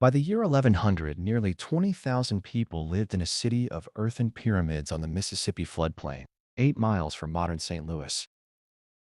By the year 1100, nearly 20,000 people lived in a city of earthen pyramids on the Mississippi floodplain, 8 miles from modern St. Louis.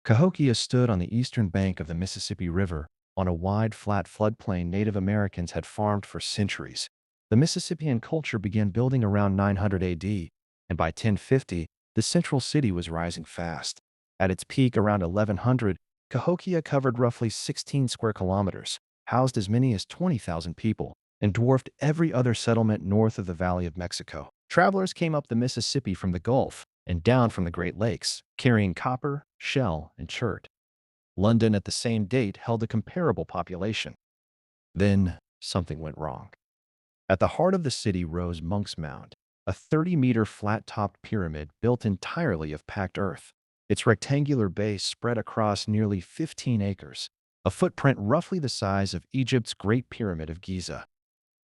Cahokia stood on the eastern bank of the Mississippi River, on a wide, flat floodplain Native Americans had farmed for centuries. The Mississippian culture began building around 900 AD, and by 1050, the central city was rising fast. At its peak around 1100, Cahokia covered roughly 16 square kilometers, housed as many as 20,000 people, and dwarfed every other settlement north of the Valley of Mexico. Travelers came up the Mississippi from the Gulf and down from the Great Lakes, carrying copper, shell, and chert. London at the same date held a comparable population. Then something went wrong. At the heart of the city rose Monk's Mound, a 30-meter flat-topped pyramid built entirely of packed earth. Its rectangular base spread across nearly 15 acres, a footprint roughly the size of Egypt's Great Pyramid of Giza.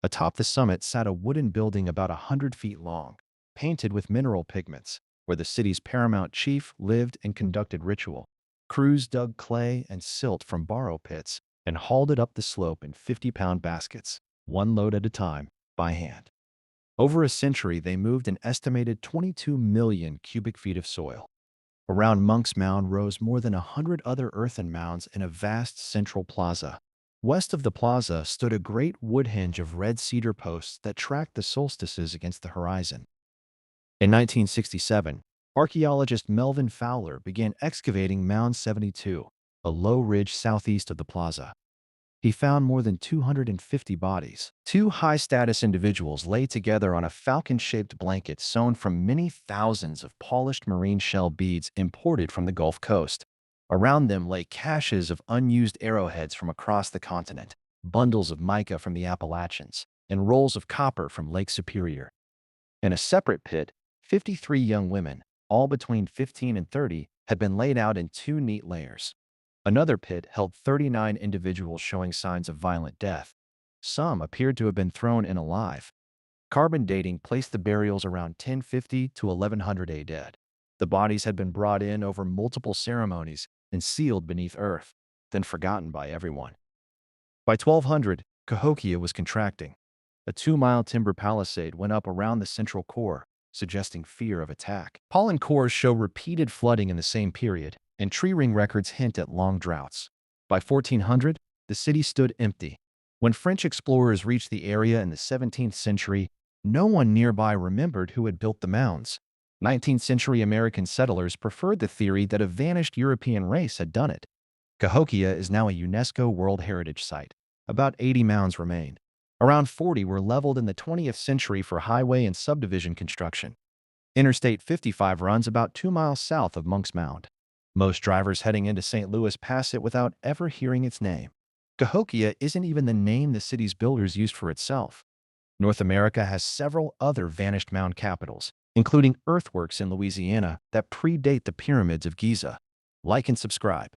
Atop the summit sat a wooden building about 100 feet long, painted with mineral pigments, where the city's paramount chief lived and conducted ritual. Crews dug clay and silt from borrow pits and hauled it up the slope in 50-pound baskets, one load at a time, by hand. Over a century, they moved an estimated 22 million cubic feet of soil. Around Monk's Mound rose more than 100 other earthen mounds in a vast central plaza. West of the plaza stood a great wood hinge of red cedar posts that tracked the solstices against the horizon. In 1967, archaeologist Melvin Fowler began excavating Mound 72, a low ridge southeast of the plaza. He found more than 250 bodies. Two high-status individuals lay together on a falcon-shaped blanket sewn from many thousands of polished marine shell beads imported from the Gulf Coast. Around them lay caches of unused arrowheads from across the continent, bundles of mica from the Appalachians, and rolls of copper from Lake Superior. In a separate pit, 53 young women, all between 15 and 30, had been laid out in two neat layers. Another pit held 39 individuals showing signs of violent death. Some appeared to have been thrown in alive. Carbon dating placed the burials around 1050 to 1100 AD. The bodies had been brought in over multiple ceremonies and sealed beneath earth, then forgotten by everyone. By 1200, Cahokia was contracting. A 2-mile timber palisade went up around the central core, suggesting fear of attack. Pollen cores show repeated flooding in the same period, and tree ring records hint at long droughts. By 1400, the city stood empty. When French explorers reached the area in the 17th century, no one nearby remembered who had built the mounds. 19th-century American settlers preferred the theory that a vanished European race had done it. Cahokia is now a UNESCO World Heritage Site. About 80 mounds remain. Around 40 were leveled in the 20th century for highway and subdivision construction. Interstate 55 runs about 2 miles south of Monk's Mound. Most drivers heading into St. Louis pass it without ever hearing its name. Cahokia isn't even the name the city's builders used for itself. North America has several other vanished mound capitals, including earthworks in Louisiana that predate the pyramids of Giza. Like and subscribe.